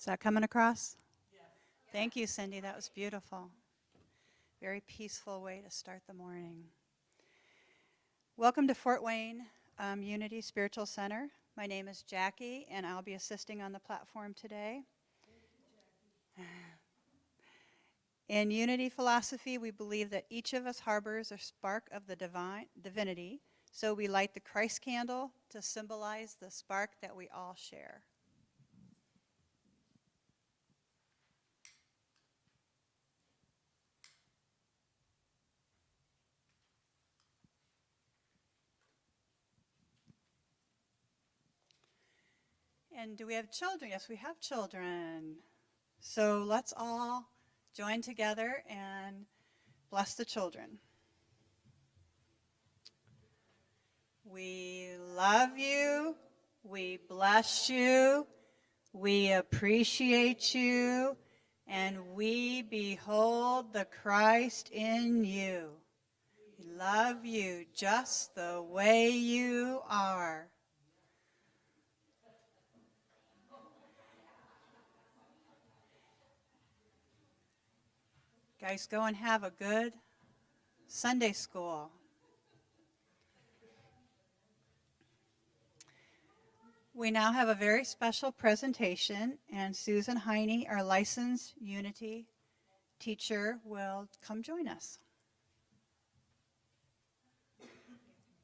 that coming across? Thank you, Cindy. That was beautiful. Very peaceful way to start the morning. Welcome to Fort Wayne Unity Spiritual Center. My name is Jackie, and I'll be assisting on the platform today. In Unity philosophy, we believe that each of us harbors a spark of the divinity, so we light the Christ candle to symbolize the spark that we all share. And do we have children? Yes, we have children. So let's all join together and bless the children. We love you. We bless you. We appreciate you. And we behold the Christ in you. We love you just the way you are. Guys, go and have a good Sunday school. We now have a very special presentation, and Susan Heine, our licensed Unity teacher, will come join us.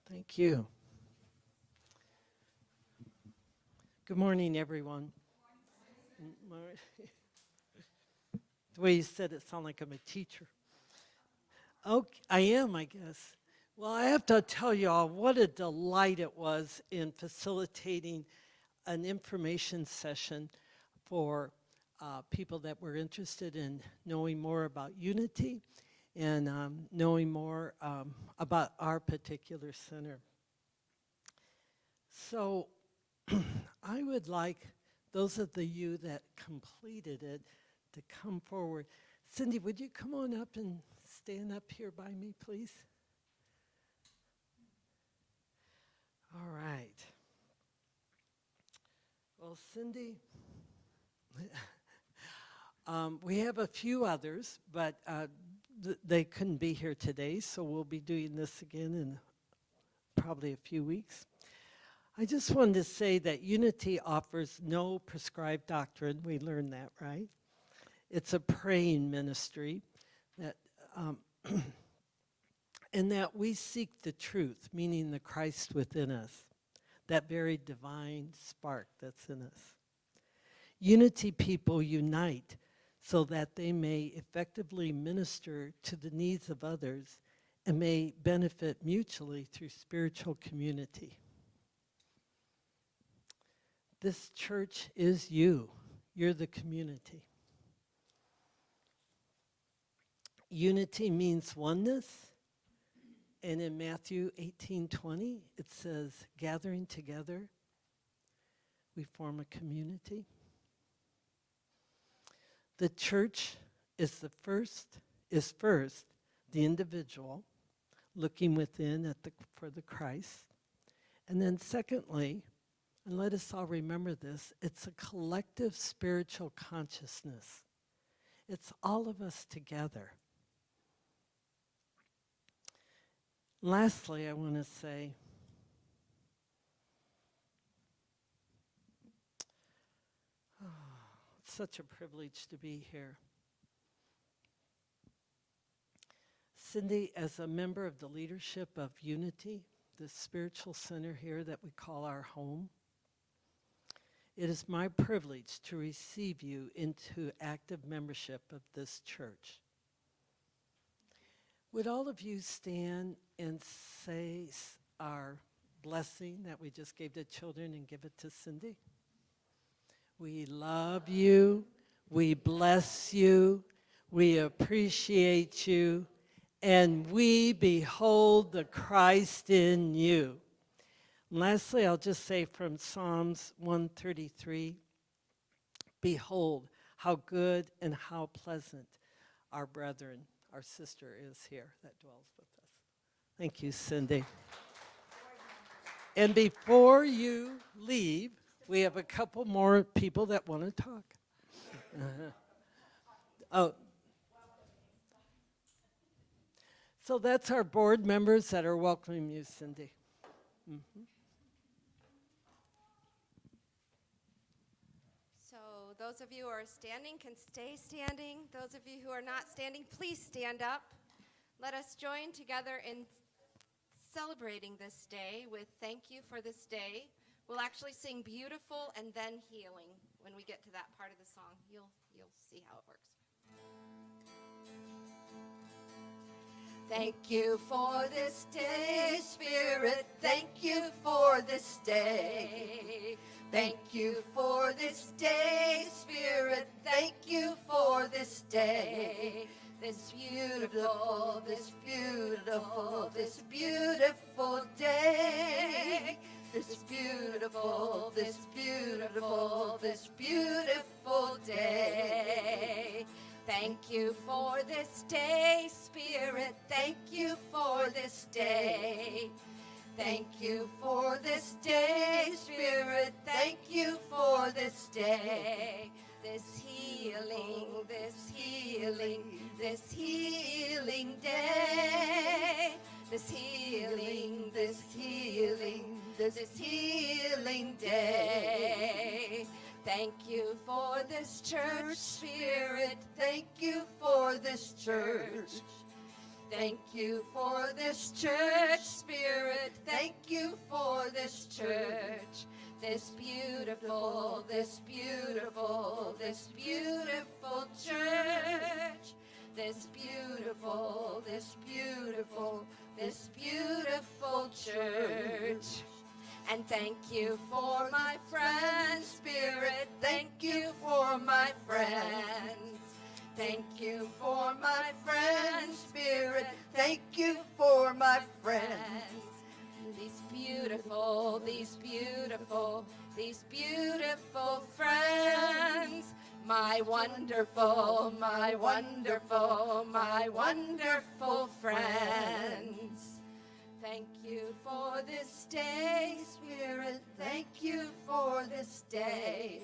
Thank you. Good morning, everyone. The way you said it sounded like I'm a teacher. Okay, I am, I guess. Well, I have to tell you all what a delight it was in facilitating an information session for people that were interested in knowing more about Unity and knowing more about our particular center. So I would like those of you that completed it to come forward. Cindy, would you come on up and stand up here by me, please? All right. Well, Cindy, we have a few others, but they couldn't be here today, so we'll be doing this again in probably a few weeks. I just wanted to say that Unity offers no prescribed doctrine. We learned that, right? It's a praying ministry that, and that we seek the truth, meaning the Christ within us, that very divine spark that's in us. Unity people unite so that they may effectively minister to the needs of others and may benefit mutually through spiritual community. This church is you. You're the community. Unity means oneness, and in Matthew 18:20, it says, gathering together, we form a community. The church is first the individual looking within for the Christ. And then secondly, and let us all remember this, it's a collective spiritual consciousness. It's all of us together. Lastly, I want to say, it's such a privilege to be here. Cindy, as a member of the leadership of Unity, the spiritual center here that we call our home, it is my privilege to receive you into active membership of this church. Would all of you stand and say our blessing that we just gave to children and give it to Cindy? We love you, we bless you, we appreciate you, and we behold the Christ in you. And lastly, I'll just say from Psalms 133, behold, how good and how pleasant our brethren, our sister is here that dwells with us. Thank you, Cindy. And before you leave, we have a couple more people that want to talk. Oh. So that's our board members that are welcoming you, Cindy. So those of you who are standing can stay standing. Those of you who are not standing, please stand up. Let us join together in celebrating this day with thank you for this day. We'll actually sing beautiful and then healing when we get to that part of the song. You'll see how it works. Thank you for this day, Spirit. Thank you for this day. Thank you for this day, Spirit. Thank you for this day. This beautiful, this beautiful, this beautiful day. This beautiful, this beautiful, this beautiful day. Thank you for this day, Spirit. Thank you for this day. Thank you for this day, Spirit. Thank you for this day. This healing, this healing, this healing day. This healing, this healing, this healing day. Thank you for this church, Spirit. Thank you for this church. Thank you for this church, Spirit. Thank you for this church. This beautiful, this beautiful, this beautiful church. This beautiful, this beautiful, this beautiful church. And thank you for my friends, Spirit. Thank you for my friends. Thank you for my friends, Spirit. Thank you for my friends. These beautiful, these beautiful, these beautiful friends. My wonderful, my wonderful, my wonderful friends. Thank you for this day, Spirit. Thank you for this day.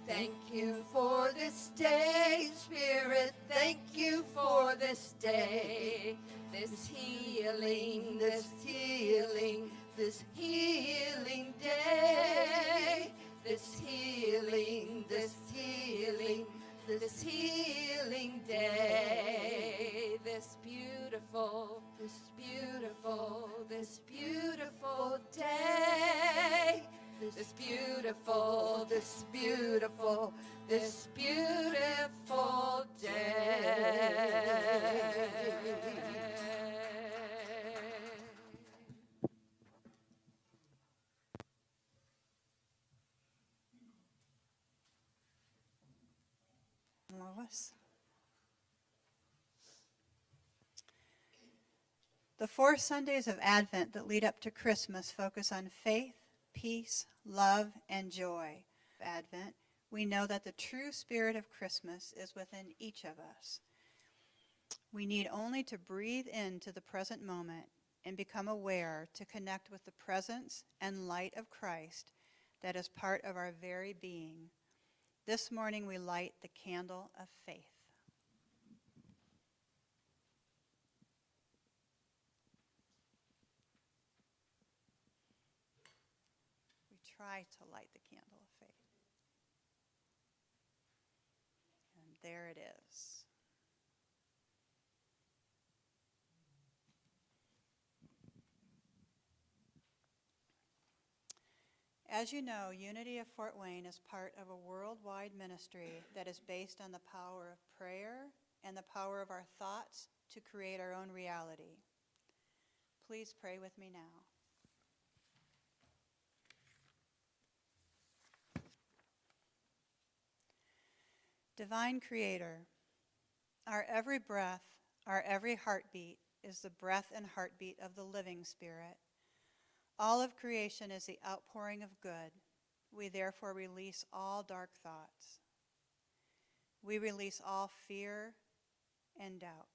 Thank you for this day, Spirit. Thank you for this day. This healing, this healing, this healing day. This healing, this healing, this healing day. This beautiful, this beautiful, this beautiful day. This beautiful, this beautiful, this beautiful day. Lois. The 4 Sundays of Advent that lead up to Christmas focus on faith, peace, love, and joy. Advent, we know that the true spirit of Christmas is within each of us. We need only to breathe into the present moment and become aware to connect with the presence and light of Christ that is part of our very being. This morning we light the candle of faith. We try to light the candle of faith. And there it is. As you know, Unity of Fort Wayne is part of a worldwide ministry that is based on the power of prayer and the power of our thoughts to create our own reality. Please pray with me now. Divine Creator, our every breath, our every heartbeat is the breath and heartbeat of the living Spirit. All of creation is the outpouring of good. We therefore release all dark thoughts. We release all fear and doubt.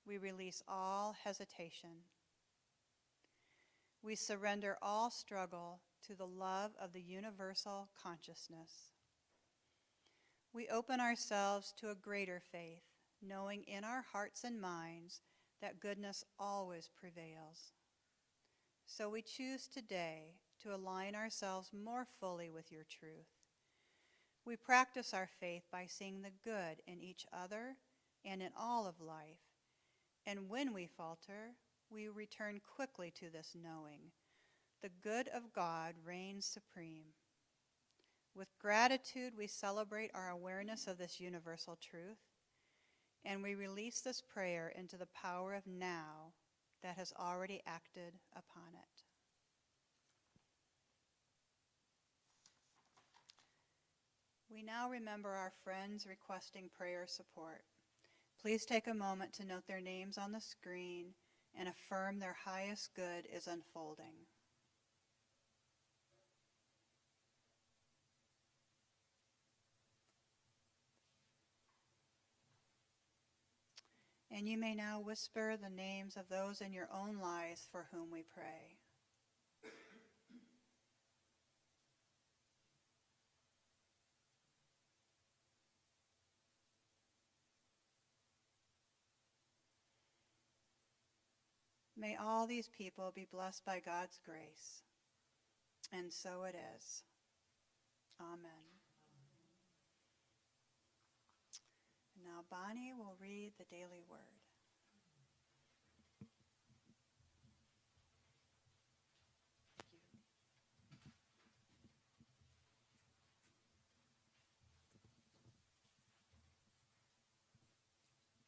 We release all hesitation. We surrender all struggle to the love of the universal consciousness. we open ourselves to a greater faith, knowing in our hearts and minds that goodness always prevails. So we choose today to align ourselves more fully with your truth. We practice our faith by seeing the good in each other and in all of life. And when we falter, we return quickly to this knowing. The good of God reigns supreme. With gratitude, we celebrate our awareness of this universal truth, and we release this prayer into the power of now that has already acted upon it. We now remember our friends requesting prayer support. Please take a moment to note their names on the screen and affirm their highest good is unfolding. And you may now whisper the names of those in your own lives for whom we pray. May all these people be blessed by God's grace. And so it is. Amen. Now Bonnie will read the daily word.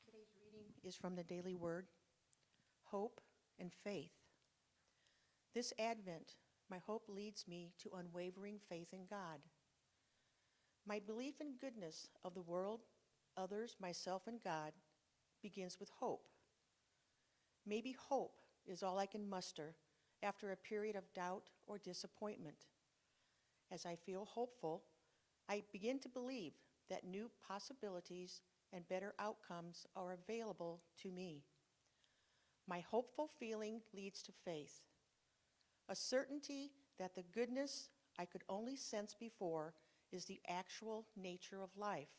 Today's reading is from the Daily Word, Hope and Faith. This Advent, my hope leads me to unwavering faith in God. My belief in goodness of the world, others, myself, and God begins with hope. Maybe hope is all I can muster after a period of doubt or disappointment. As I feel hopeful, I begin to believe that new possibilities and better outcomes are available to me. My hopeful feeling leads to faith, a certainty that the goodness I could only sense before is the actual nature of life.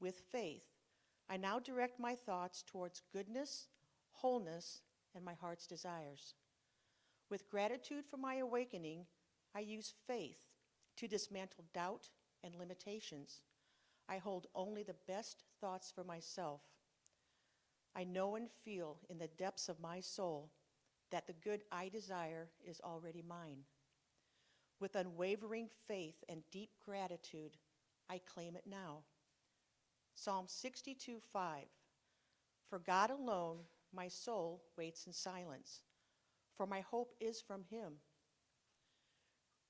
With faith, I now direct my thoughts towards goodness, wholeness, and my heart's desires. With gratitude for my awakening, I use faith to dismantle doubt and limitations. I hold only the best thoughts for myself. I know and feel in the depths of my soul that the good I desire is already mine. With unwavering faith and deep gratitude, I claim it now. Psalm 62:5. For God alone my soul waits in silence, for my hope is from Him.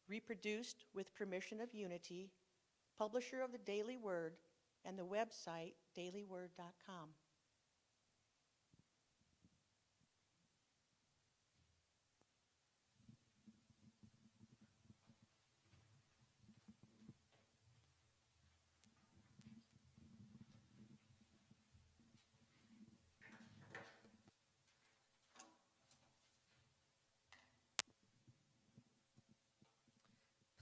Reproduced with permission of Unity, publisher of the Daily Word, and the website dailyword.com.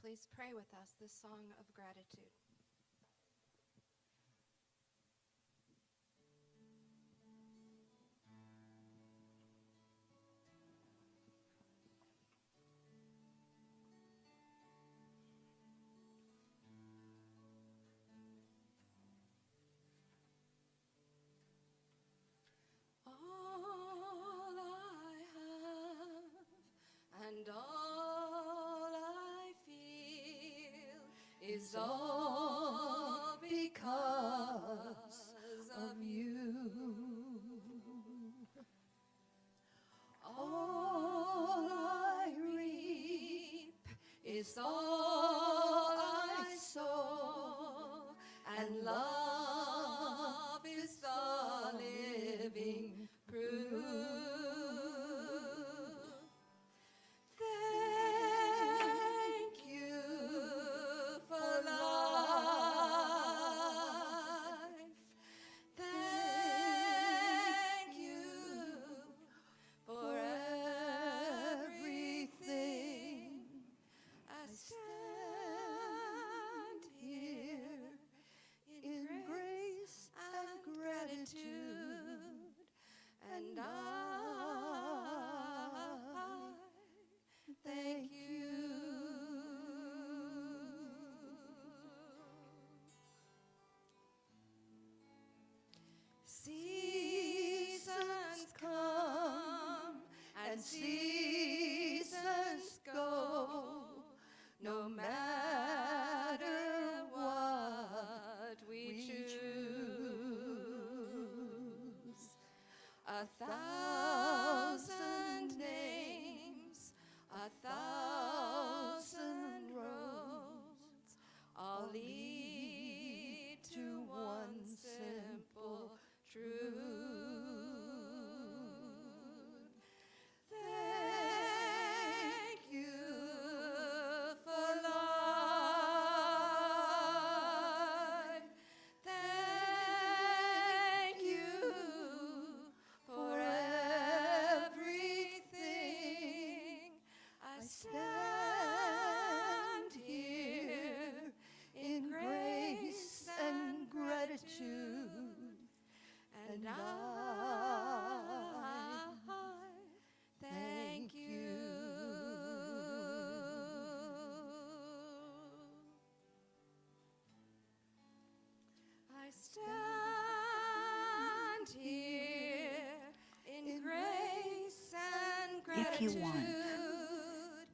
Please pray with us this song of gratitude. All I have and all I feel is all because of you. All I reap is all I sow, and love is the living proof. Thank you for life. Thank you for everything. I stand here I stand here in grace and gratitude. If you want,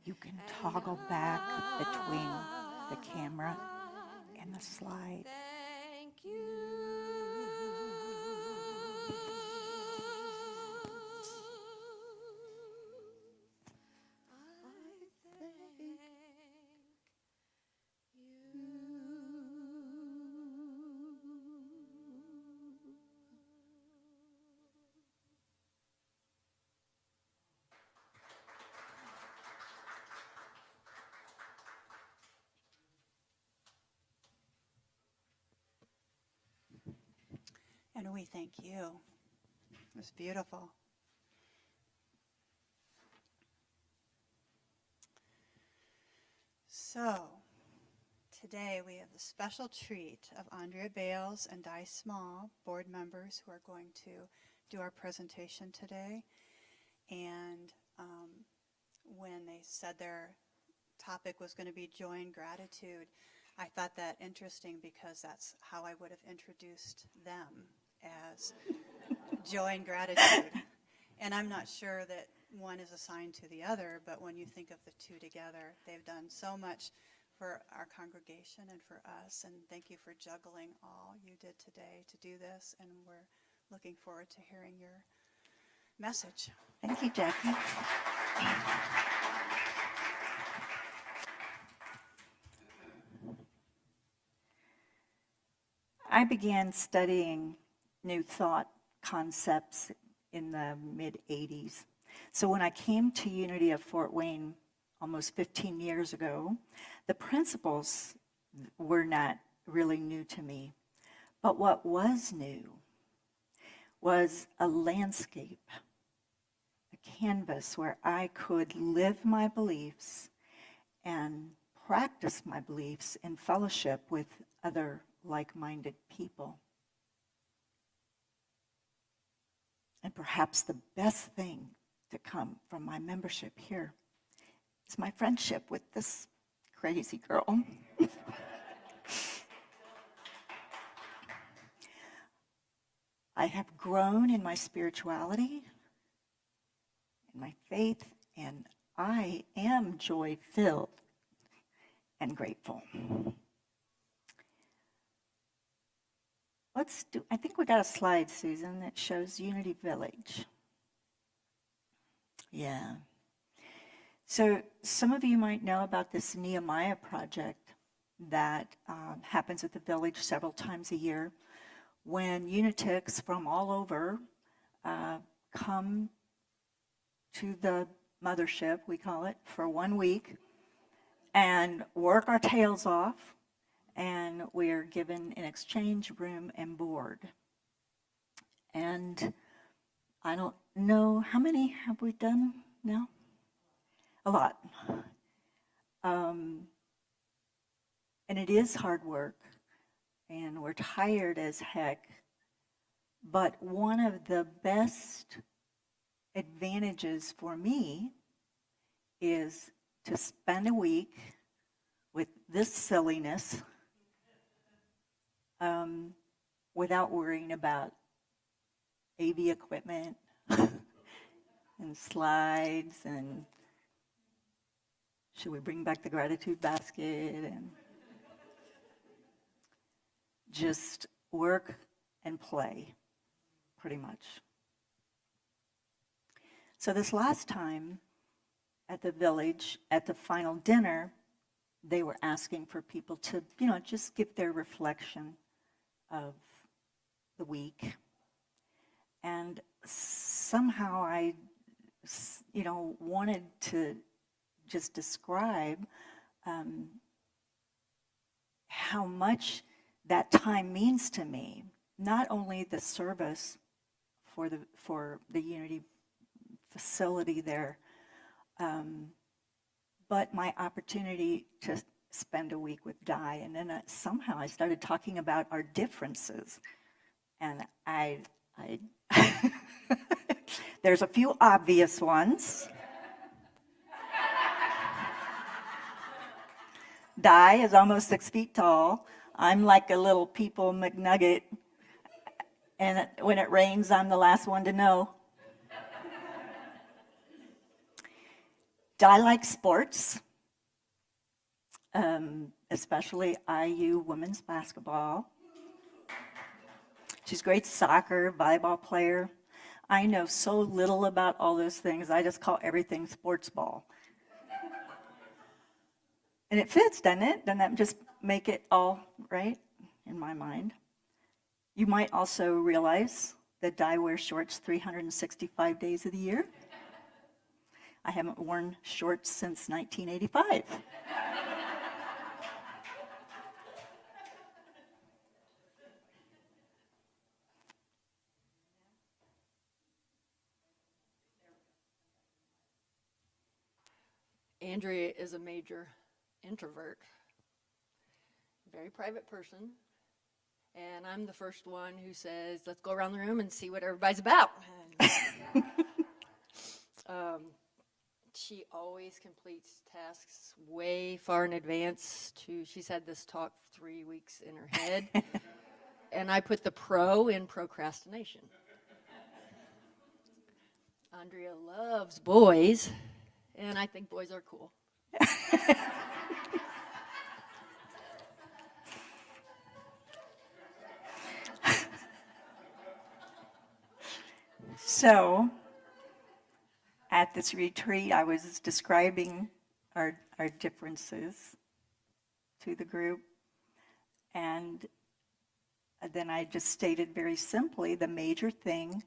you can toggle back between the camera and the slide. Thank you. And we thank you. It was beautiful. So, today we have the special treat of Andrea Bales and Di Small, board members, who are going to do our presentation today. And when they said their topic was going to be joy and gratitude, I thought that interesting because that's how I would have introduced them, as joy and gratitude. And I'm not sure that one is assigned to the other, but when you think of the two together, they've done so much for our congregation and for us. And thank you for juggling all you did today to do this. And we're looking forward to hearing your message. Thank you, Jackie. I began studying New Thought concepts in the mid-'80s. So when I came to Unity of Fort Wayne almost 15 years ago, the principles were not really new to me. But what was new was a landscape, a canvas where I could live my beliefs and practice my beliefs in fellowship with other like-minded people. And perhaps the best thing to come from my membership here is my friendship with this crazy girl. I have grown in my spirituality, in my faith, and I am joy-filled and grateful. I think we got a slide, Susan, that shows Unity Village. Yeah. So some of you might know about this Nehemiah project that happens at the village several times a year, when unitics from all over come to the mothership, we call it, for 1 week, and work our tails off, and we're given in exchange room and board. And I don't know, how many have we done now? A lot. And it is hard work, and we're tired as heck. But one of the best advantages for me is to spend a week with this silliness without worrying about AV equipment and slides, and should we bring back the gratitude basket, and just work and play, pretty much. So this last time at the village, at the final dinner, they were asking for people to, just give their reflection of the week. And somehow I, wanted to just describe how much that time means to me. Not only the service for the Unity facility there, but my opportunity to spend a week with Di. And then somehow I started talking about our differences. And I there's a few obvious ones. Di is almost 6 feet tall. I'm like a little people McNugget, and when it rains, I'm the last one to know. Di likes sports, especially IU women's basketball. She's a great soccer, volleyball player. I know so little about all those things, I just call everything sports ball. And it fits, doesn't it? Doesn't that just make it all right in my mind? You might also realize that Di wears shorts 365 days of the year. I haven't worn shorts since 1985. Andrea is a major introvert, very private person, and I'm the first one who says, let's go around the room and see what everybody's about. She always completes tasks way far in advance. She's had this talk 3 weeks in her head, and I put the pro in procrastination. Andrea loves boys, and I think boys are cool. So, at this retreat, I was describing our differences to the group, and then I just stated very simply the major thing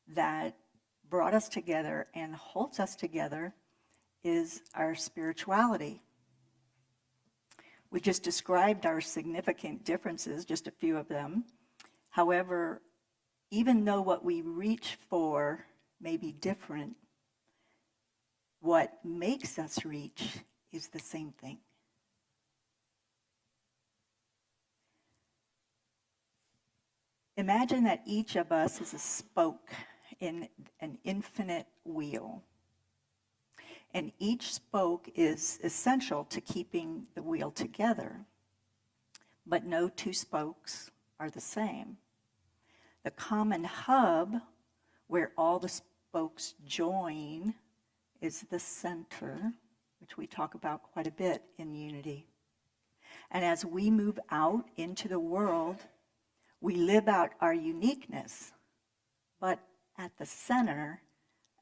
that brought us together and holds us together is our spirituality. We just described our significant differences, just a few of them. However, even though what we reach for may be different, what makes us reach is the same thing. Imagine that each of us is a spoke in an infinite wheel. And each spoke is essential to keeping the wheel together. But no two spokes are the same. The common hub, where all the spokes join, is the center, which we talk about quite a bit in Unity. And as we move out into the world, we live out our uniqueness, but at the center,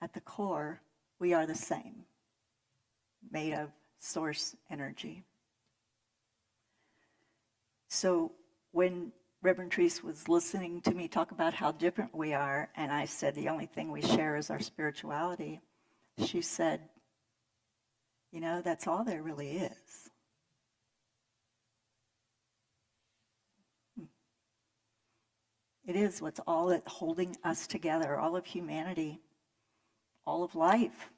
at the core, we are the same, made of source energy. So when Reverend Treese was listening to me talk about how different we are, and I said the only thing we share is our spirituality, she said, you know, that's all there really is. It is what's all that holding us together, all of humanity, all of life.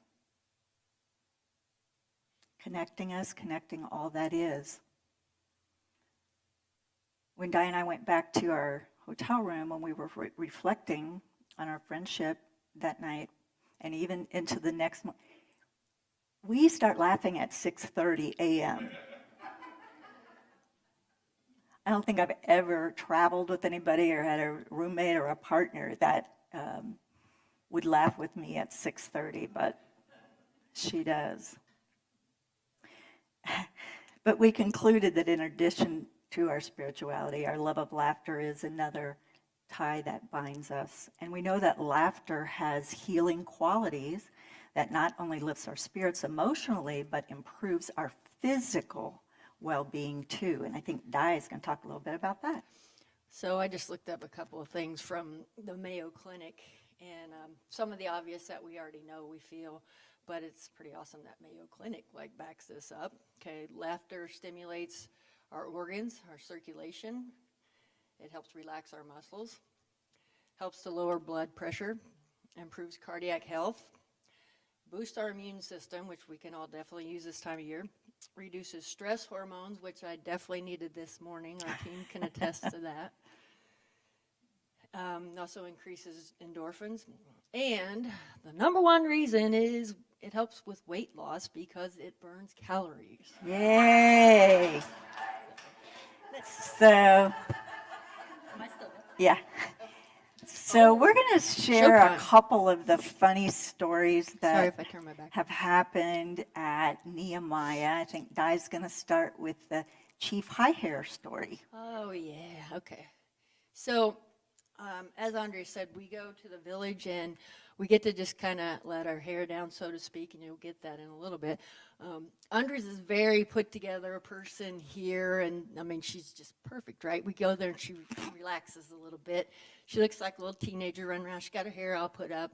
Connecting us, connecting all that is. When Di and I went back to our hotel room when we were reflecting on our friendship that night, and even into the next month, we start laughing at 6:30 a.m. I don't think I've ever traveled with anybody or had a roommate or a partner that would laugh with me at 6:30, but she does. But we concluded that in addition to our spirituality, our love of laughter is another tie that binds us. And we know that laughter has healing qualities that not only lifts our spirits emotionally, but improves our physical well-being too. And I think Di is going to talk a little bit about that. So I just looked up a couple of things from the Mayo Clinic, and some of the obvious that we already know, we feel, but it's pretty awesome that Mayo Clinic backs this up. Okay, laughter stimulates our organs, our circulation. It helps relax our muscles, helps to lower blood pressure, improves cardiac health, boosts our immune system, which we can all definitely use this time of year, reduces stress hormones, which I definitely needed this morning. Our team can attest to that. Also increases endorphins. And the number one reason is it helps with weight loss because it burns calories. Yay! So, yeah. So we're going to share a Showtime. couple of the funny stories Sorry that if I turn my back. have happened at Nehemiah. I think Di's going to start with the Chief High Hair story. Oh, yeah, okay. So, as Andre said, we go to the village and we get to just kind of let our hair down, so to speak, and you'll get that in a little bit. Andres is very put together a person here, and I mean, she's just perfect, right? We go there and she relaxes a little bit. She looks like a little teenager running around. She got her hair all put up.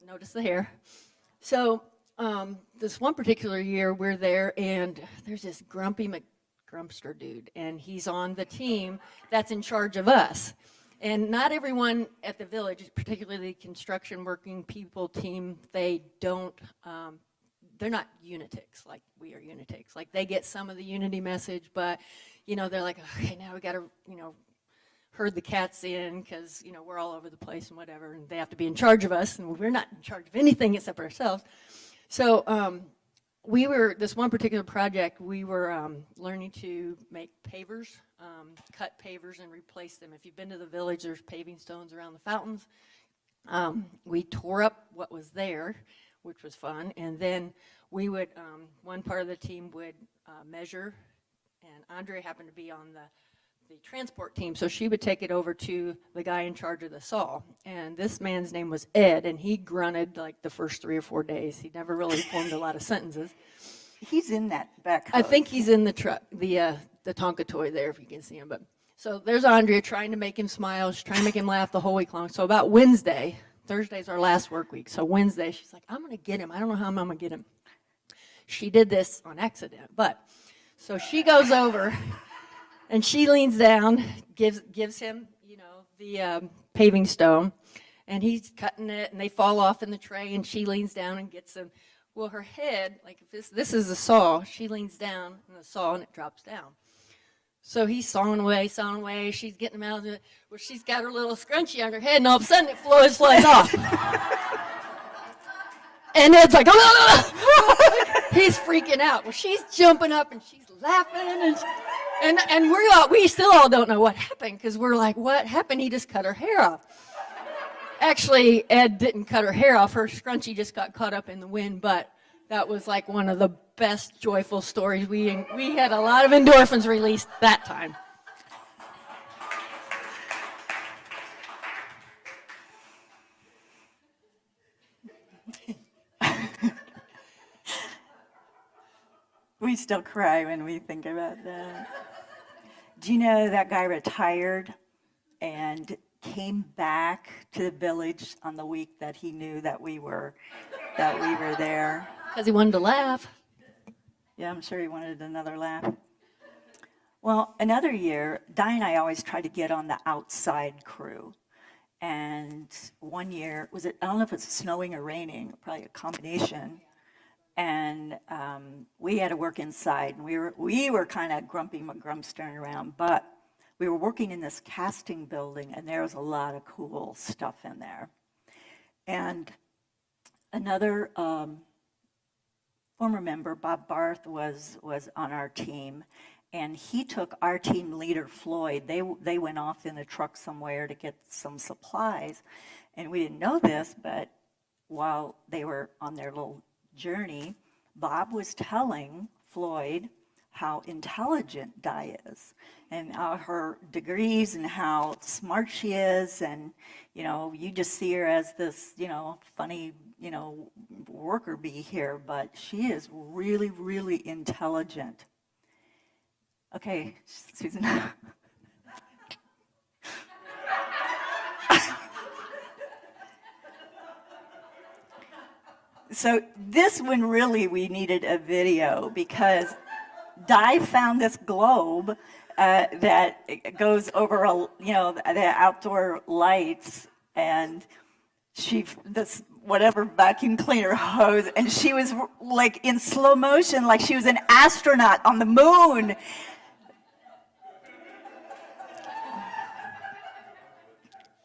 Notice the hair. So, this one particular year, we're there, and there's this grumpy McGrumpster dude, and he's on the team that's in charge of us. And not everyone at the village, particularly the construction working people team, they don't, they're not unitics like we are unitics. Like, they get some of the unity message, but, you know, they're like, okay, now we got to, you know, herd the cats in because, you know, we're all over the place and whatever, and they have to be in charge of us, and we're not in charge of anything except ourselves. So we were, this one particular project, we were learning to make pavers, cut pavers and replace them. If you've been to the village, there's paving stones around the fountains. We tore up what was there, which was fun, and then we would, one part of the team would measure, and Andre happened to be on the transport team, so she would take it over to the guy in charge of the saw, and this man's name was Ed, and he grunted like the first 3 or 4 days. He never really formed a lot of sentences. He's in that back. I think he's in the truck, the Tonka toy there, if you can see him. But so there's Andrea trying to make him smile, she's trying to make him laugh the whole week long. So about Wednesday, Thursday's our last work week, so Wednesday she's like, I'm gonna get him. I don't know how I'm gonna get him. She did this on accident, but so she goes over and she leans down, gives him, you know, the paving stone, and he's cutting it, and they fall off in the tray, and she leans down and gets them. Well, her head, like if this is a saw, she leans down in the saw, and it drops down. So he's sawing away, she's getting him out of it. Well, she's got her little scrunchie on her head, and all of a sudden it flies off. And Ed's like, oh! He's freaking out. Well, she's jumping up, and she's laughing, and we still all don't know what happened, because we're like, what happened? He just cut her hair off. Actually, Ed didn't cut her hair off. Her scrunchie just got caught up in the wind, but that was like one of the best joyful stories. We had a lot of endorphins released that time. We still cry when we think about that. Do you know that guy retired and came back to the village on the week that he knew that we were there? Because he wanted to laugh. Yeah, I'm sure he wanted another laugh. Well, another year, Di and I always try to get on the outside crew. And one year, I don't know if it was snowing or raining, probably a combination. And we had to work inside, and we were kind of grumpy McGrumpstering around, but we were working in this casting building, and there was a lot of cool stuff in there. And another former member, Bob Barth, was on our team, and he took our team leader, Floyd. They went off in a truck somewhere to get some supplies, and we didn't know this, but while they were on their little journey, Bob was telling Floyd how intelligent Di is, and her degrees, and how smart she is, and you just see her as this funny worker bee here, but she is really, really intelligent. Okay, Susan. So this one really, we needed a video, because Di found this globe that goes over the outdoor lights, and this whatever vacuum cleaner hose, and she was like in slow motion, like she was an astronaut on the moon.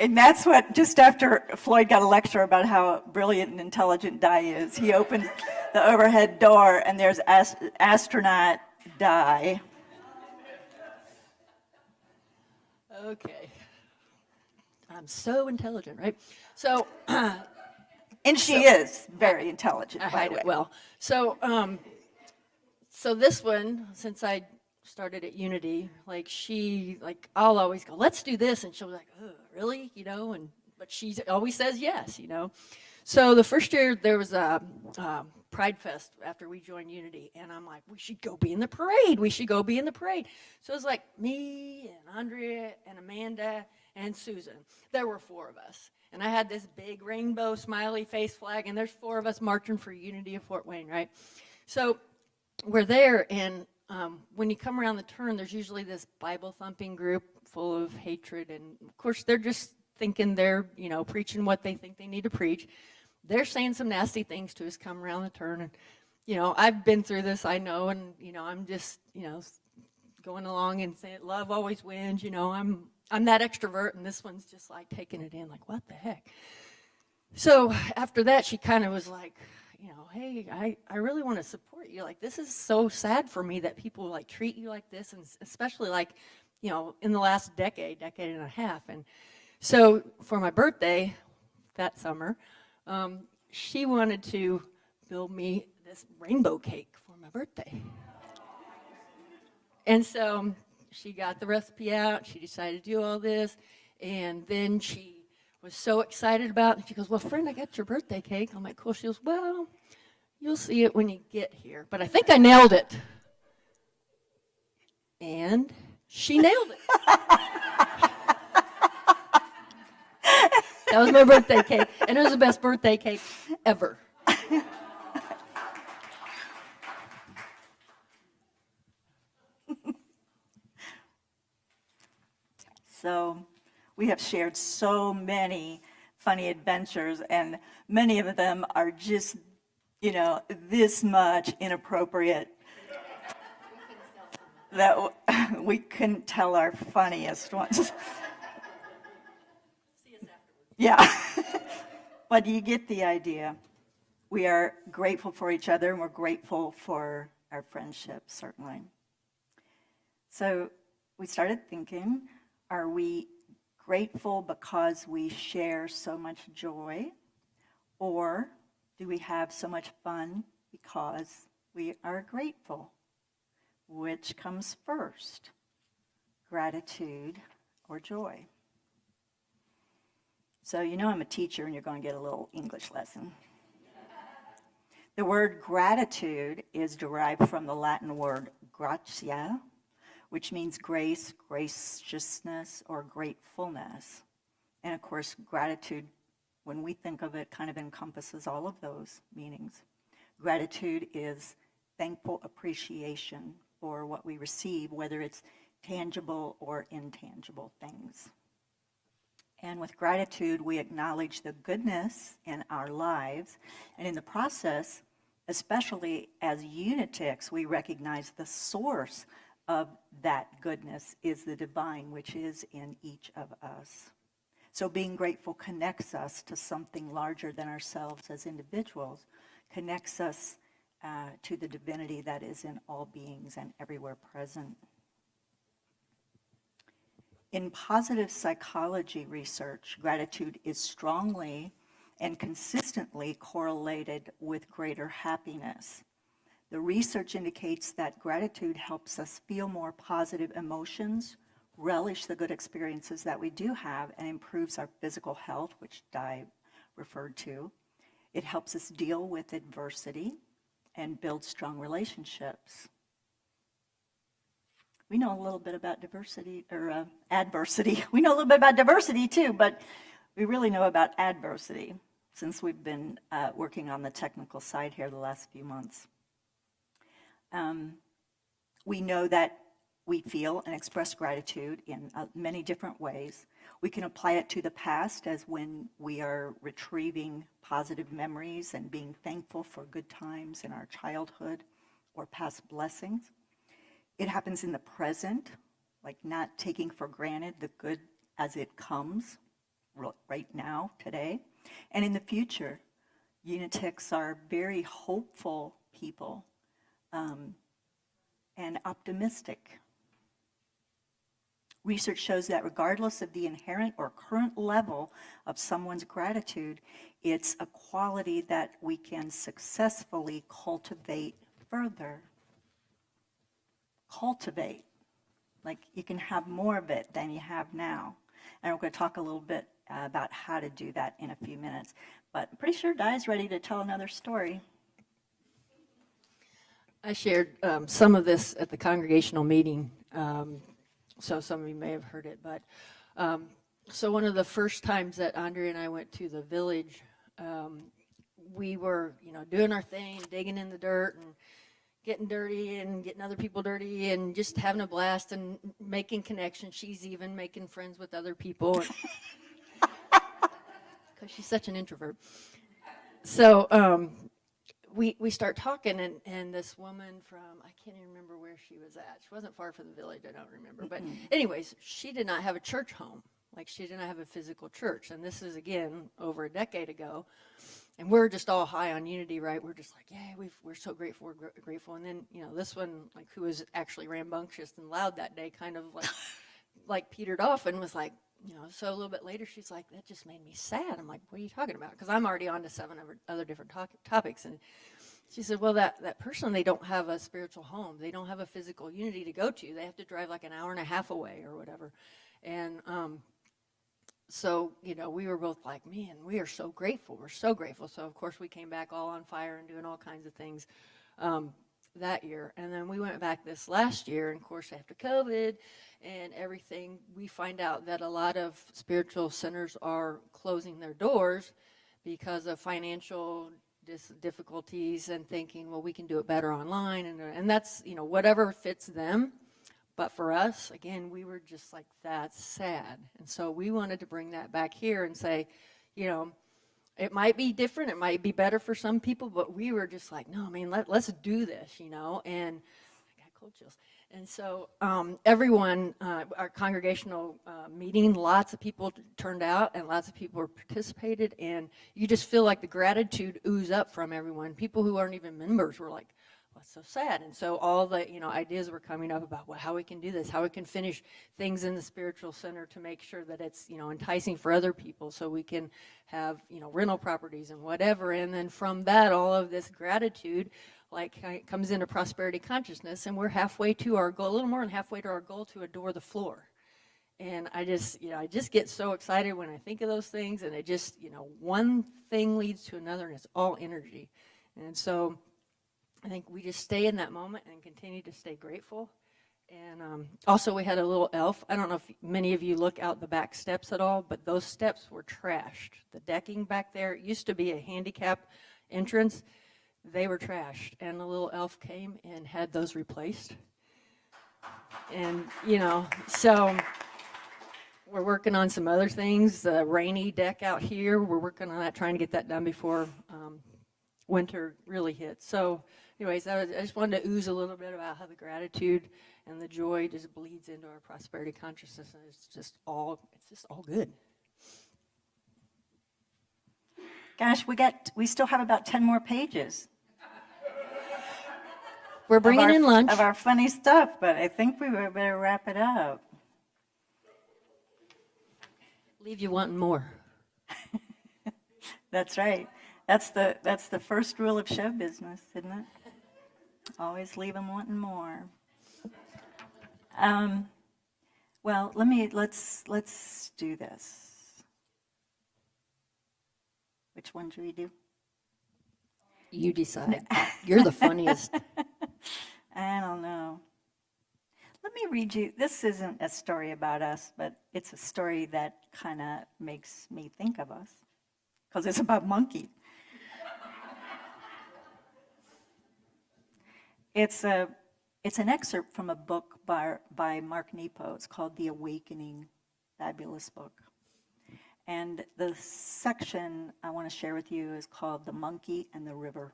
And that's what, just after Floyd got a lecture about how brilliant and intelligent Di is, he opened the overhead door, and there's astronaut Di. Okay. I'm so intelligent, right? So And she is very intelligent, I by hide the way. it well. So this one, since I started at Unity, like I'll always go, let's do this, and she'll be like, oh, really, but she always says yes. So the first year there was a Pride Fest after we joined Unity, and I'm like, we should go be in the parade. We should go be in the parade. So it was like me and Andrea and Amanda and Susan. There were 4 of us. And I had this big rainbow smiley face flag, and there's 4 of us marching for Unity of Fort Wayne, right? So we're there, and when you come around the turn, there's usually this Bible thumping group full of hatred, and of course they're just thinking they're, preaching what they think they need to preach. They're saying some nasty things to us come around the turn, and I've been through this, I know, and I'm just going along and saying love always wins. I'm that extrovert, and this one's just like taking it in, like, what the heck? So after that, she kind of was like, hey, I really want to support you. Like, this is so sad for me that people like treat you like this, and especially like, in the last decade and a half. And so for my birthday that summer, she wanted to build me this rainbow cake for my birthday. And so she got the recipe out, she decided to do all this, and then she was so excited about it. And she goes, well, friend, I got your birthday cake. I'm like, cool. She goes, well, you'll see it when you get here. But I think I nailed it. And she nailed it. That was my birthday cake, and it was the best birthday cake ever. So we have shared so many funny adventures, and many of them are just, this much inappropriate that we couldn't tell our funniest ones. Yeah. But you get the idea. We are grateful for each other, and we're grateful for our friendship, certainly. So we started thinking, are we grateful because we share so much joy? Or do we have so much fun because we are grateful? Which comes first, gratitude or joy? So I'm a teacher, and you're going to get a little English lesson. The word gratitude is derived from the Latin word gratia, which means grace, graciousness, or gratefulness. And of course, gratitude, when we think of it, kind of encompasses all of those meanings. Gratitude is thankful appreciation for what we receive, whether it's tangible or intangible things. And with gratitude, we acknowledge the goodness in our lives. And in the process, especially as unitics, we recognize the source of that goodness is the divine, which is in each of us. So being grateful connects us to something larger than ourselves as individuals, connects us to the divinity that is in all beings and everywhere present. In positive psychology research, gratitude is strongly and consistently correlated with greater happiness. The research indicates that gratitude helps us feel more positive emotions, relish the good experiences that we do have, and improves our physical health, which Di referred to. It helps us deal with adversity and build strong relationships. We know a little bit about diversity, or adversity. We know a little bit about diversity too, but we really know about adversity since we've been working on the technical side here the last few months. We know that we feel and express gratitude in many different ways. We can apply it to the past as when we are retrieving positive memories and being thankful for good times in our childhood or past blessings. It happens in the present, like not taking for granted the good as it comes right now, today. And in the future, unitics are very hopeful people and optimistic. Research shows that regardless of the inherent or current level of someone's gratitude, it's a quality that we can successfully cultivate further. Cultivate. Like you can have more of it than you have now. And we're going to talk a little bit about how to do that in a few minutes. But I'm pretty sure Di's ready to tell another story. I shared some of this at the congregational meeting, so some of you may have heard it. But so one of the first times that Andre and I went to the village, we were, doing our thing, digging in the dirt and getting dirty and getting other people dirty and just having a blast and making connections. She's even making friends with other people because she's such an introvert. So we start talking, and this woman from, I can't even remember where she was at. She wasn't far from the village, I don't remember. But anyways, she did not have a church home. Like, she did not have a physical church. And this is, again, over a decade ago. And we're just all high on unity, right? We're just like, yeah, we're so grateful, we're grateful. And then, this one, like, who was actually rambunctious and loud that day, kind of like petered off and was like, so a little bit later, she's like, that just made me sad. I'm like, what are you talking about? Because I'm already on to 7 other different topics. And she said, well, that person, they don't have a spiritual home. They don't have a physical unity to go to. They have to drive like an hour and a half away or whatever. And so, we were both like, man, we are so grateful. We're so grateful. So, of course, we came back all on fire and doing all kinds of things that year. And then we went back this last year, and of course, after COVID and everything, we find out that a lot of spiritual centers are closing their doors because of financial difficulties and thinking, well, we can do it better online. And that's, whatever fits them. But for us, again, we were just like, that's sad. And so we wanted to bring that back here and say, it might be different, it might be better for some people, but we were just like, no, let's do this, and I got cold chills. And so everyone, our congregational meeting, lots of people turned out and lots of people participated, and you just feel like the gratitude ooze up from everyone. People who aren't even members were like, that's so sad. And so all the ideas were coming up about how we can do this, how we can finish things in the spiritual center to make sure that it's enticing for other people, so we can have rental properties and whatever. And then from that, all of this gratitude comes into prosperity consciousness, and we're halfway to our goal, a little more than halfway to our goal, to adore the floor. And I just get so excited when I think of those things, and it just one thing leads to another, and it's all energy. And so I think we just stay in that moment and continue to stay grateful. And also, we had a little elf. I don't know if many of you look out the back steps at all, but those steps were trashed. The decking back there, it used to be a handicap entrance. They were trashed. And the little elf came and had those replaced. And, so we're working on some other things. The rainy deck out here, we're working on that, trying to get that done before winter really hits. So anyways, I just wanted to ooze a little bit about how the gratitude and the joy just bleeds into our prosperity consciousness, and it's just all good. Gosh, we still have about 10 more pages. We're bringing in lunch. Of our funny stuff, but I think we better wrap it up. Leave you wanting more. That's right. That's the first rule of show business, isn't it? Always leave them wanting more. Well, let's do this. Which one should we do? You decide. You're the funniest. I don't know. Let me read you. This isn't a story about us, but it's a story that kind of makes me think of us, because it's about monkey. It's an excerpt from a book by Mark Nepo. It's called The Awakening. Fabulous book. And the section I want to share with you is called The Monkey and the River.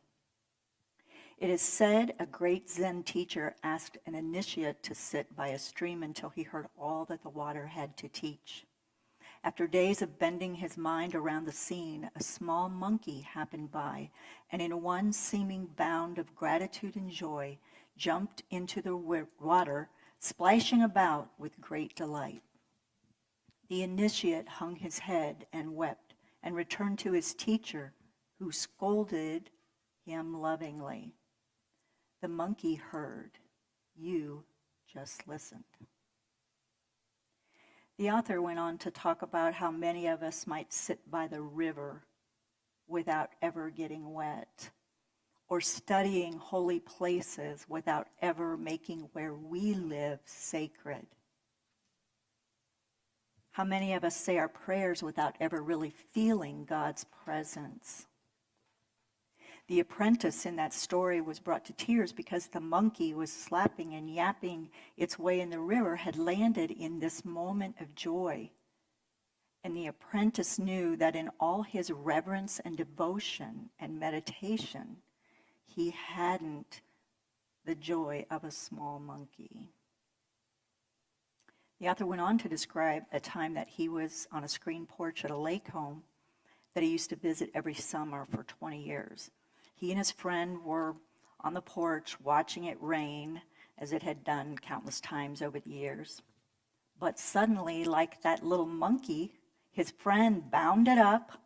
It is said a great Zen teacher asked an initiate to sit by a stream until he heard all that the water had to teach. After days of bending his mind around the scene, a small monkey happened by, and in one seeming bound of gratitude and joy, jumped into the water, splashing about with great delight. The initiate hung his head and wept and returned to his teacher, who scolded him lovingly. The monkey heard. You just listened. The author went on to talk about how many of us might sit by the river without ever getting wet, or studying holy places without ever making where we live sacred. How many of us say our prayers without ever really feeling God's presence? The apprentice in that story was brought to tears because the monkey was slapping and yapping its way in the river had landed in this moment of joy. And the apprentice knew that in all his reverence and devotion and meditation, he hadn't the joy of a small monkey. The author went on to describe a time that he was on a screen porch at a lake home that he used to visit every summer for 20 years. He and his friend were on the porch watching it rain, as it had done countless times over the years. But suddenly, like that little monkey, his friend bounded up,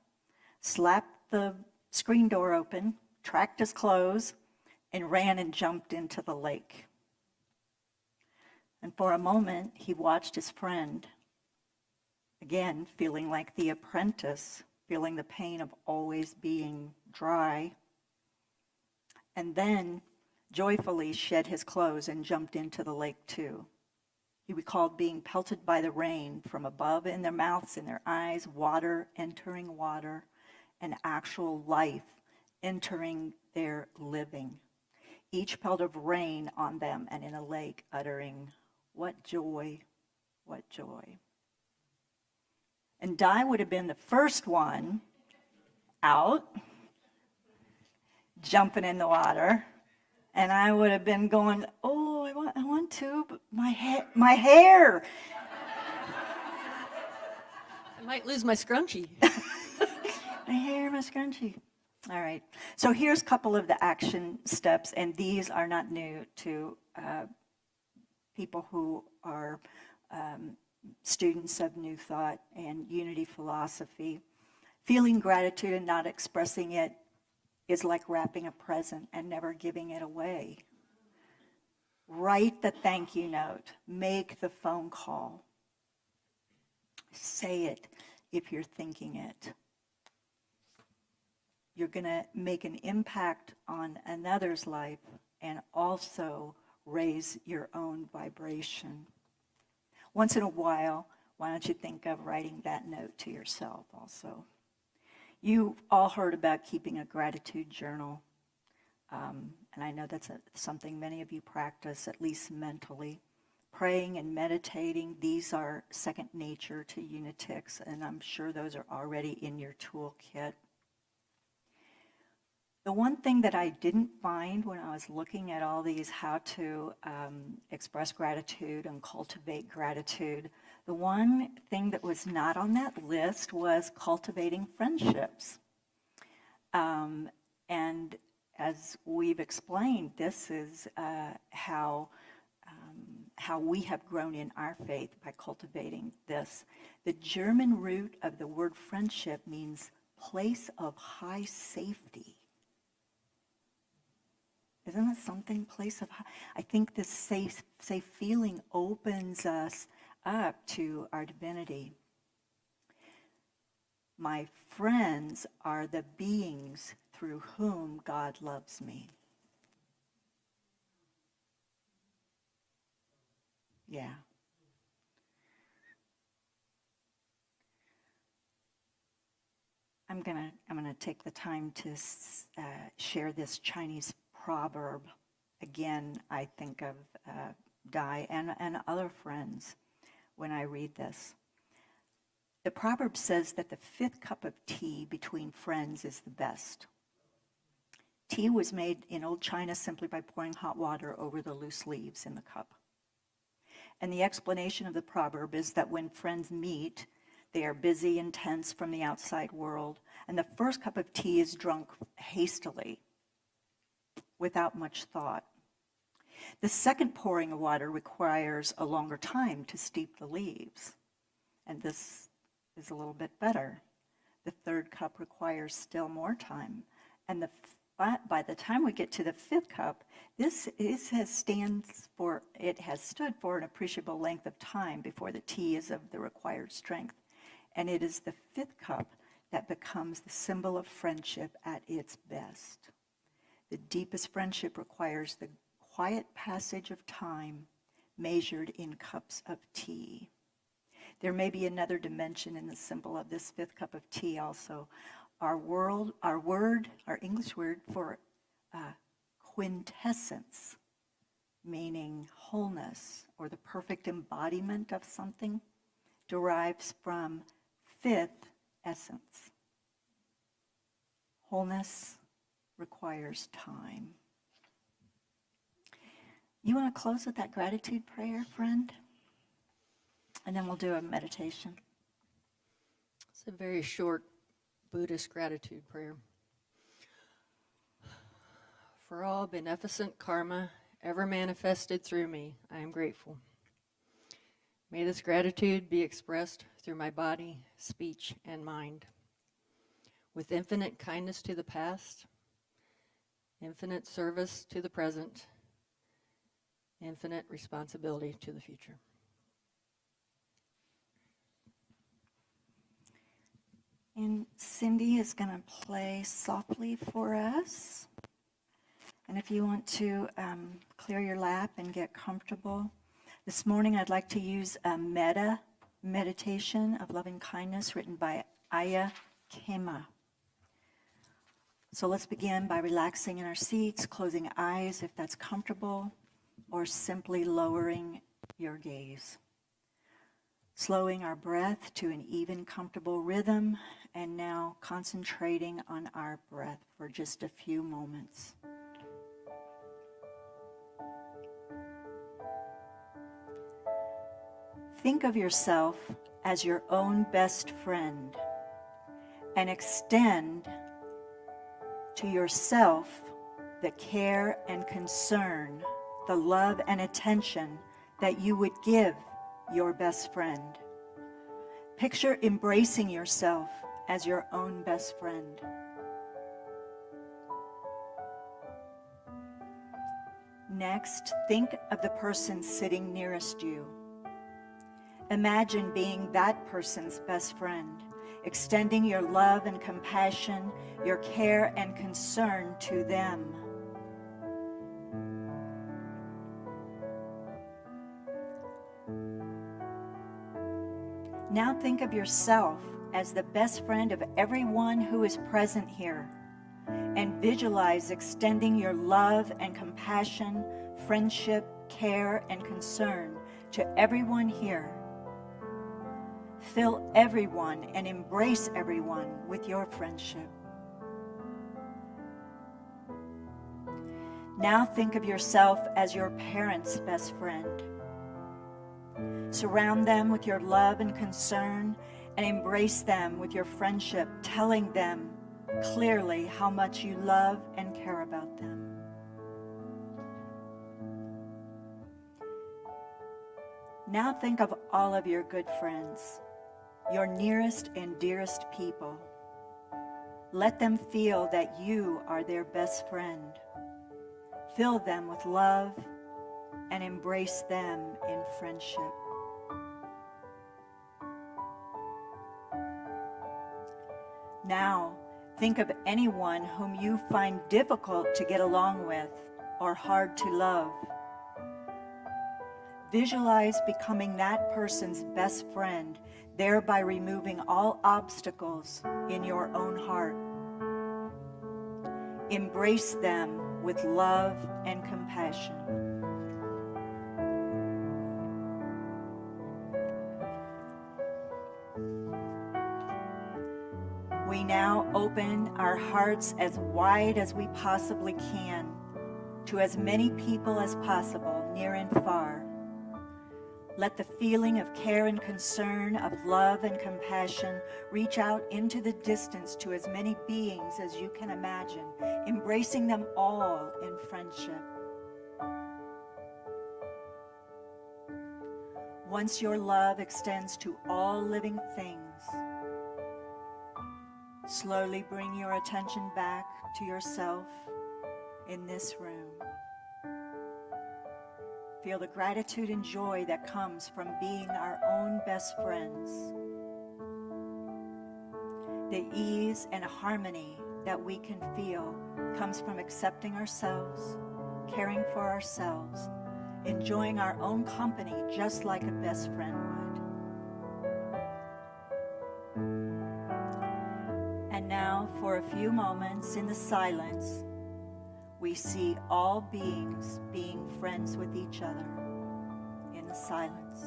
slapped the screen door open, tracked his clothes, and ran and jumped into the lake. And for a moment, he watched his friend, again, feeling like the apprentice, feeling the pain of always being dry, and then joyfully shed his clothes and jumped into the lake too. He recalled being pelted by the rain from above in their mouths, in their eyes, water entering water, and actual life entering their living. Each pelt of rain on them and in a lake uttering, "What joy, what joy." And Di would have been the first one out, jumping in the water, and I would have been going, "Oh, I want to, but my hair." I might lose my scrunchie. My hair, my scrunchie. All right. So here's a couple of the action steps, and these are not new to people who are students of New Thought and Unity philosophy. Feeling gratitude and not expressing it is like wrapping a present and never giving it away. Write the thank you note. Make the phone call. Say it if you're thinking it. You're going to make an impact on another's life and also raise your own vibration. Once in a while, why don't you think of writing that note to yourself also? You've all heard about keeping a gratitude journal, and I know that's something many of you practice, at least mentally. Praying and meditating, these are second nature to Unitics, and I'm sure those are already in your toolkit. The one thing that I didn't find when I was looking at all these how to express gratitude and cultivate gratitude, the one thing that was not on that list was cultivating friendships. And as we've explained, this is how we have grown in our faith by cultivating this. The German root of the word friendship means place of high safety. Isn't that something? Place of high. I think this safe feeling opens us up to our divinity. My friends are the beings through whom God loves me. Yeah. I'm gonna take the time to share this Chinese proverb. Again, I think of Di and other friends when I read this. The proverb says that the 5th cup of tea between friends is the best. Tea was made in old China simply by pouring hot water over the loose leaves in the cup. And the explanation of the proverb is that when friends meet, they are busy and tense from the outside world, and the first cup of tea is drunk hastily, without much thought. The second pouring of water requires a longer time to steep the leaves, and this is a little bit better. The third cup requires still more time, and by the time we get to the fifth cup, it has stood for an appreciable length of time before the tea is of the required strength, and it is the fifth cup that becomes the symbol of friendship at its best. The deepest friendship requires the quiet passage of time measured in cups of tea. There may be another dimension in the symbol of this fifth cup of tea also. Our English word for quintessence, meaning wholeness or the perfect embodiment of something, derives from fifth essence. Wholeness requires time. You want to close with that gratitude prayer, friend? And then we'll do a meditation. It's a very short Buddhist gratitude prayer. For all beneficent karma ever manifested through me, I am grateful. May this gratitude be expressed through my body, speech, and mind. With infinite kindness to the past, infinite service to the present, infinite responsibility to the future. And Cindy is going to play softly for us. And if you want to clear your lap and get comfortable, this morning I'd like to use a meditation of loving kindness written by Aya Kema. So let's begin by relaxing in our seats, closing eyes if that's comfortable, or simply lowering your gaze. Slowing our breath to an even, comfortable rhythm, and now concentrating on our breath for just a few moments. Think of yourself as your own best friend and extend to yourself the care and concern, the love and attention that you would give your best friend. Picture embracing yourself as your own best friend. Next, think of the person sitting nearest you. Imagine being that person's best friend, extending your love and compassion, your care and concern to them. Now think of yourself as the best friend of everyone who is present here, and visualize extending your love and compassion, friendship, care, and concern to everyone here. Fill everyone and embrace everyone with your friendship. Now think of yourself as your parents' best friend. Surround them with your love and concern and embrace them with your friendship, telling them clearly how much you love and care about them. Now think of all of your good friends, your nearest and dearest people. Let them feel that you are their best friend. Fill them with love and embrace them in friendship. Now, think of anyone whom you find difficult to get along with or hard to love. Visualize becoming that person's best friend, thereby removing all obstacles in your own heart. Embrace them with love and compassion. We now open our hearts as wide as we possibly can to as many people as possible, near and far. Let the feeling of care and concern, of love and compassion reach out into the distance to as many beings as you can imagine, embracing them all in friendship. Once your love extends to all living things, slowly bring your attention back to yourself in this room. Feel the gratitude and joy that comes from being our own best friends. The ease and harmony that we can feel comes from accepting ourselves, caring for ourselves, enjoying our own company just like a best friend would. And now, for a few moments in the silence, we see all beings being friends with each other in the silence.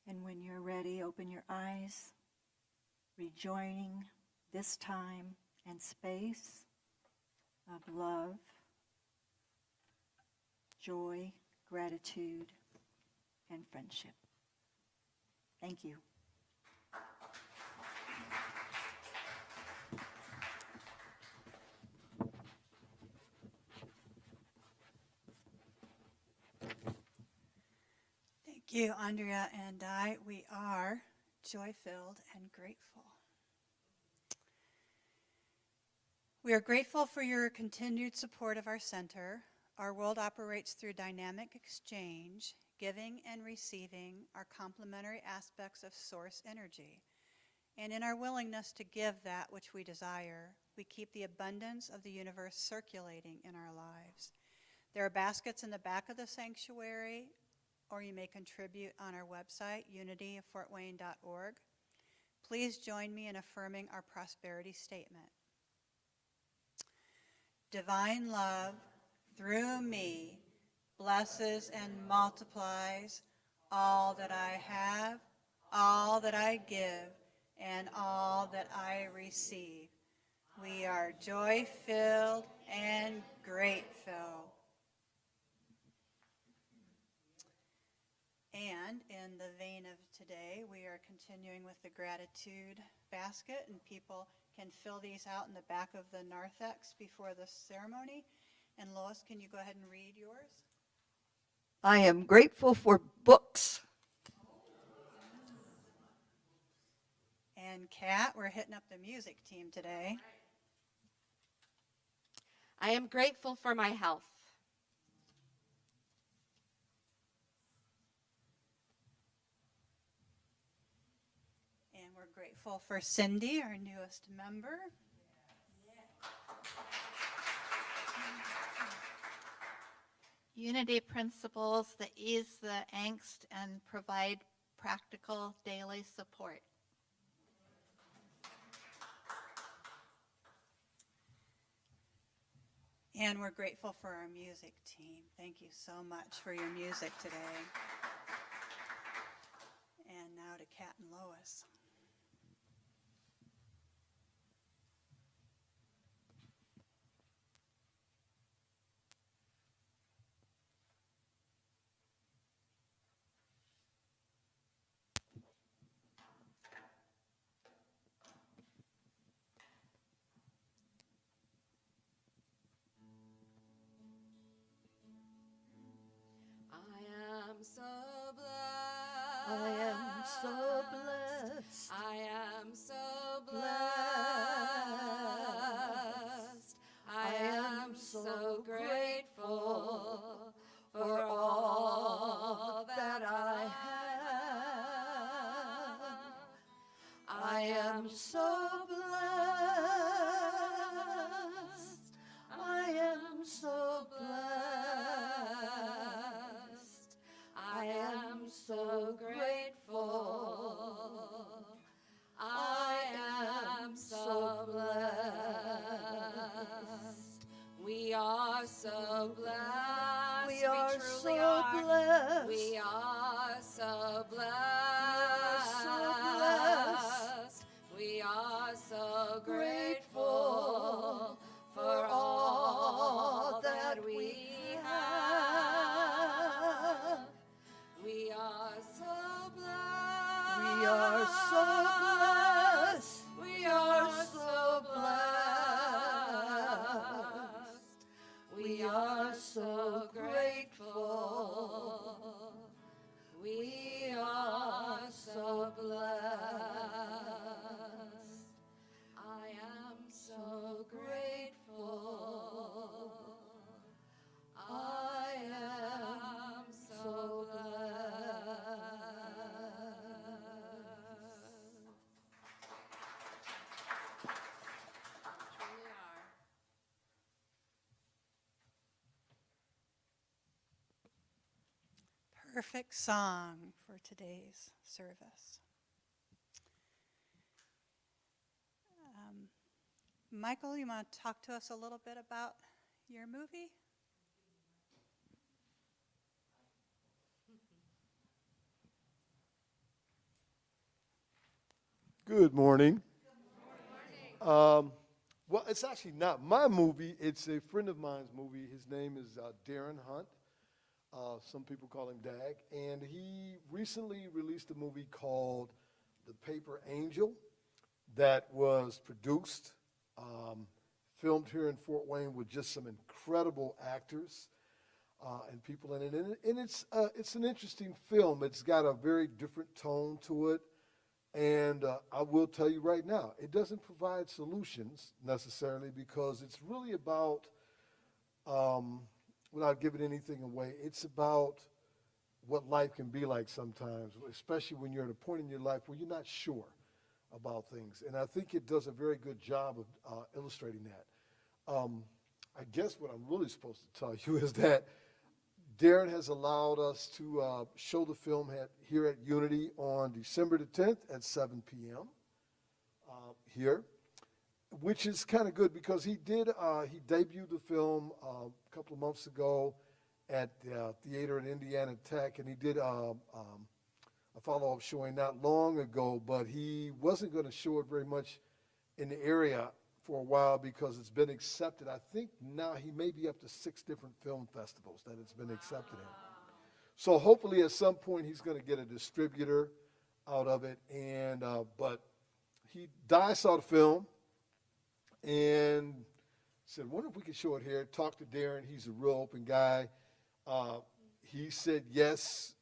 And when you're ready, open your eyes, rejoining this time and space of love, joy, gratitude, and friendship. Thank you. Thank you, Andrea and I. We are joy-filled and grateful. We are grateful for your continued support of our center. Our world operates through dynamic exchange. Giving and receiving are complementary aspects of source energy. And in our willingness to give that which we desire, we keep the abundance of the universe circulating in our lives. There are baskets in the back of the sanctuary, or you may contribute on our website, unityofortwayne.org. Please join me in affirming our prosperity statement. Divine love, through me, blesses and multiplies all that I have, all that I give, and all that I receive. We are joy-filled and grateful. And in the vein of today, we are continuing with the gratitude basket, and people can fill these out in the back of the narthex before the ceremony. And Lois, can you go ahead and read yours? I am grateful for books. And Kat, we're hitting up the music team today. I am grateful for my health. And we're grateful for Cindy, our newest member. Unity principles that ease the angst and provide practical daily support. And we're grateful for our music team. Thank you so much for your music today. And now to Kat and Lois. I am so blessed. I am so blessed. I am so blessed. I am so grateful for all that I have. I am so blessed. I am so blessed. I am so grateful. I am so blessed. We are so blessed. We are truly so blessed. We are so blessed. perfect song for today's service. Michael, you want to talk to us a little bit about your movie? Good morning. Well, it's actually not my movie. It's a friend of mine's movie. His name is Darren Hunt. Some people call him Dag. And he recently released a movie called The Paper Angel that was produced, filmed here in Fort Wayne with just some incredible actors and people in it. And it's an interesting film. It's got a very different tone to it. And I will tell you right now, it doesn't provide solutions necessarily, because it's really about, without giving anything away, it's about what life can be like sometimes, especially when you're at a point in your life where you're not sure about things. And I think it does a very good job of illustrating that. I guess what I'm really supposed to tell you is that Darren has allowed us to show the film here at Unity on December the 10th at 7 p.m. Here, which is kind of good because he debuted the film a couple of months ago at the theater at Indiana Tech, and he did a follow-up showing not long ago, but he wasn't going to show it very much in the area for a while because it's been accepted. I think now he may be up to 6 different film festivals that it's been accepted in. So hopefully at some point he's going to get a distributor out of it. And but I saw the film and said, wonder if we could show it here. Talked to Darren. He's a real open guy. He said yes.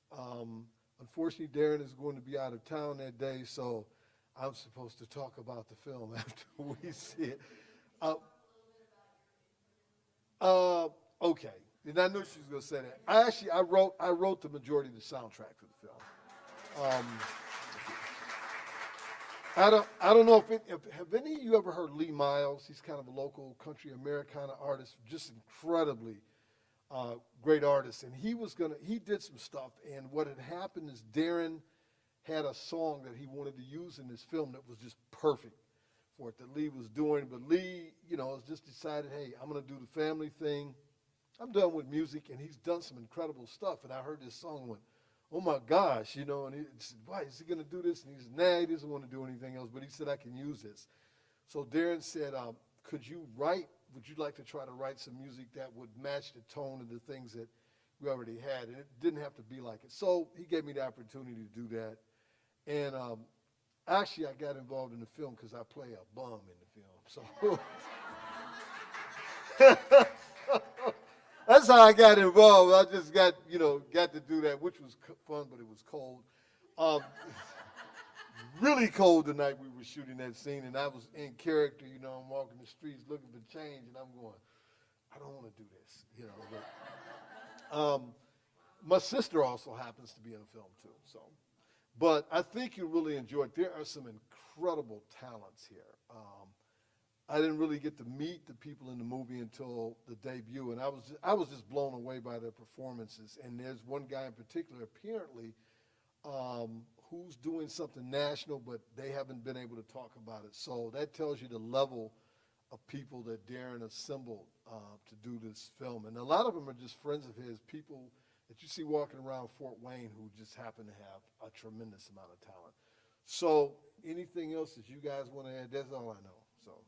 Unfortunately, Darren is going to be out of town that day, so I'm supposed to talk about the film after we see it. Okay. And I knew she was going to say that. I wrote the majority of the soundtrack for the film. I don't know have any of you ever heard Lee Miles? He's kind of a local country Americana artist, just incredibly great artist. And he did some stuff. And what had happened is Darren had a song that he wanted to use in this film that was just perfect for it that Lee was doing. But Lee, has just decided, hey, I'm going to do the family thing. I'm done with music, and he's done some incredible stuff. And I heard this song and went, oh my gosh, and he said, why is he going to do this? And he said, nah, he doesn't want to do anything else. But he said, I can use this. So Darren said, would you like to try to write some music that would match the tone of the things that we already had? And it didn't have to be like it. So he gave me the opportunity to do that. And actually, I got involved in the film because I play a bum in the film. So that's how I got involved. I just got to do that, which was fun, but it was cold. Really cold the night we were shooting that scene, and I was in character. I'm walking the streets looking for change, and I'm going, I don't want to do this, But, my sister also happens to be in the film too, so. But I think you really enjoy it. There are some incredible talents here. I didn't really get to meet the people in the movie until the debut, and I was just blown away by their performances. And there's one guy in particular, apparently, who's doing something national, but they haven't been able to talk about it. So that tells you the level of people that Darren assembled to do this film. And a lot of them are just friends of his, people that you see walking around Fort Wayne who just happen to have a tremendous amount of talent. So anything else that you guys want to add? That's all I know. So.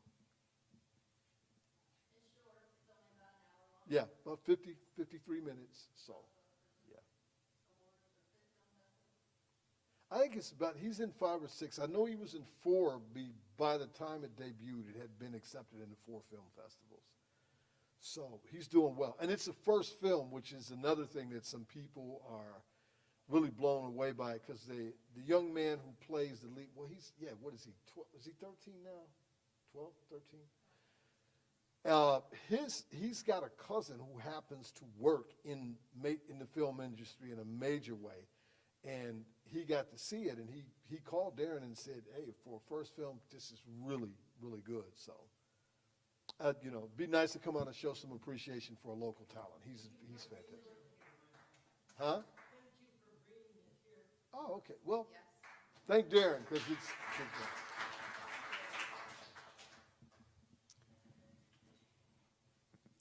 Yeah, about 53 minutes. So, yeah. I think he's in 5 or 6. I know he was in 4 by the time it debuted. It had been accepted in the 4 film festivals. So he's doing well. And it's the first film, which is another thing that some people are really blown away by, because the young man who plays the lead, what is he, 12, is he 13 now? 12, 13? He's got a cousin who happens to work in the film industry in a major way, and he got to see it, and he called Darren and said, hey, for a first film, this is really, really good. So, it'd be nice to come out and show some appreciation for a local talent. He's fantastic. Huh? Okay, well, thank Darren, because it's.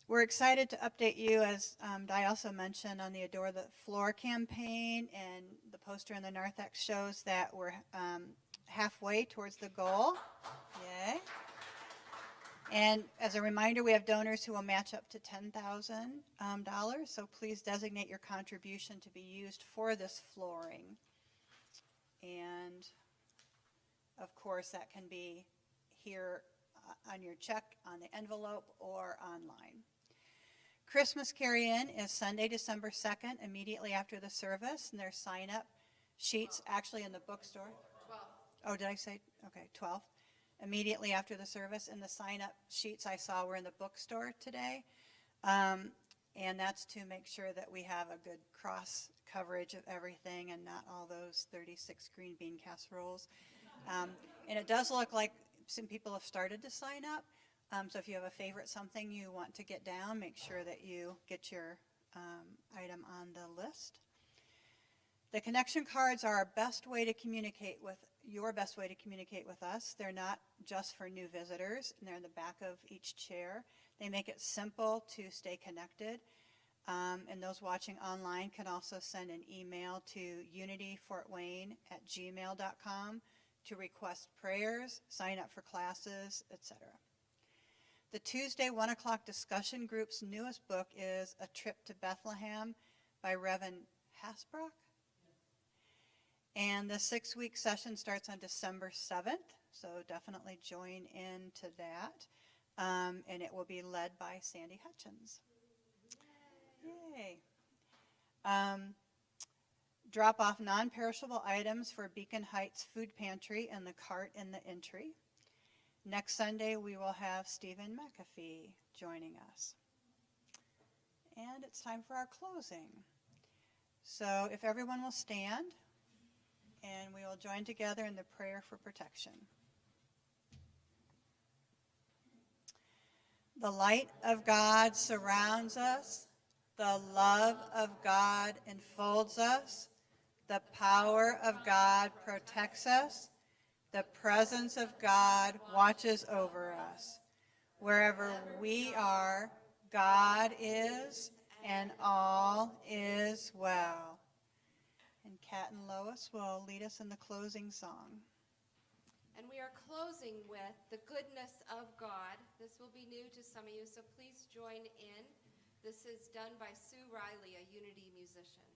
We're excited to update you, as Di also mentioned, on the Adore the Floor campaign, and the poster in the narthex shows that we're halfway towards the goal. Yay. And as a reminder, we have donors who will match up to $10,000, so please designate your contribution to be used for this flooring. And of course, that can be here on your check, on the envelope, or online. Christmas Carry-In is Sunday, December 2nd, immediately after the service, and there's sign-up sheets actually in the bookstore. 12. Oh, did I say? Okay, 12. Immediately after the service, and the sign-up sheets I saw were in the bookstore today. And that's to make sure that we have a good cross coverage of everything and not all those 36 green bean casseroles. And it does look like some people have started to sign up. So if you have a favorite something you want to get down, make sure that you get your item on the list. The connection cards are our best way to communicate with, your best way to communicate with us. They're not just for new visitors, and they're in the back of each chair. They make it simple to stay connected. And those watching online can also send an email to unityfortwayne@gmail.com to request prayers, sign up for classes, etc. The Tuesday 1 o'clock discussion group's newest book is A Trip to Bethlehem by Reverend Hasbrook. And the 6-week session starts on December 7th, so definitely join into that. And it will be led by Sandy Hutchins. Yay. Drop off non-perishable items for Beacon Heights Food Pantry and the cart in the entry. Next Sunday, we will have Stephen McAfee joining us. And it's time for our closing. So if everyone will stand, and we will join together in the prayer for protection. The light of God surrounds us. The love of God enfolds us. The power of God protects us. The presence of God watches over us. Wherever we are, God is, and all is well. And Kat and Lois will lead us in the closing song. And we are closing with The Goodness of God. This will be new to some of you, so please join in. This is done by Sue Riley, a Unity musician.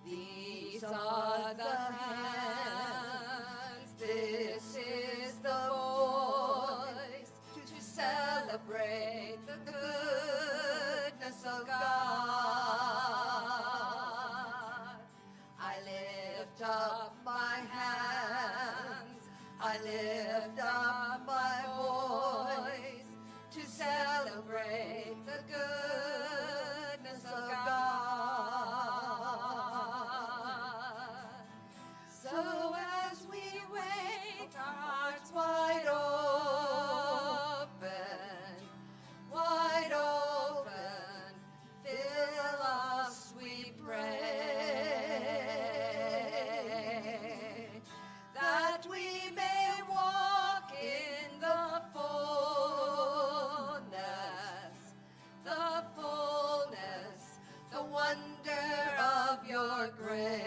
These are the hands, this is the voice, to celebrate the goodness of God. I lift up my hands, I lift up my voice, to celebrate the goodness of God. So as we wait, our hearts wide open, fill us, we pray, that we may walk in the fullness, the wonder of your grace.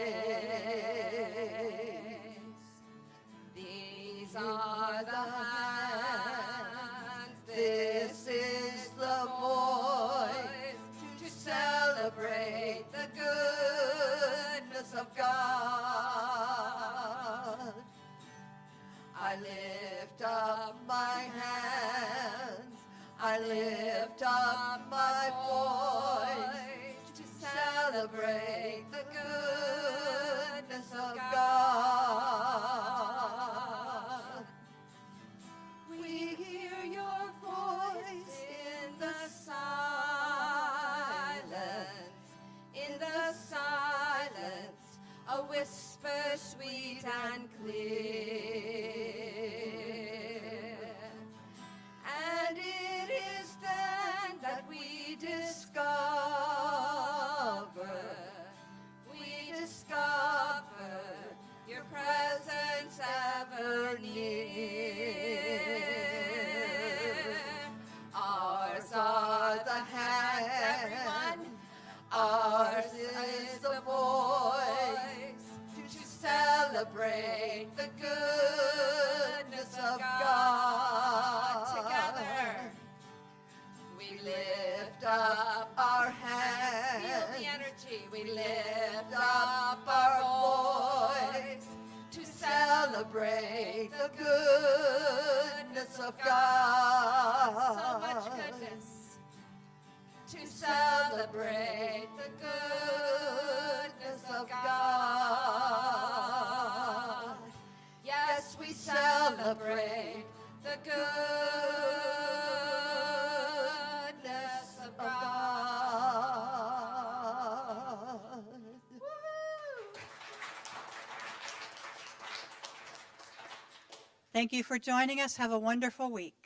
These are the hands, this is the voice, to celebrate the goodness of God. I lift up my hands, I lift up my voice, to celebrate the goodness of God. a whisper sweet and clear. And it is then that we discover your presence ever near. Ours are the hands, everyone. Ours is the voice to celebrate the goodness of God. Together, we lift up our hands. Feel the energy. We lift up our voice to celebrate the goodness of God. So much goodness. To celebrate the goodness of God. Yes, we celebrate the goodness of God. Thank you for joining us. Have a wonderful week.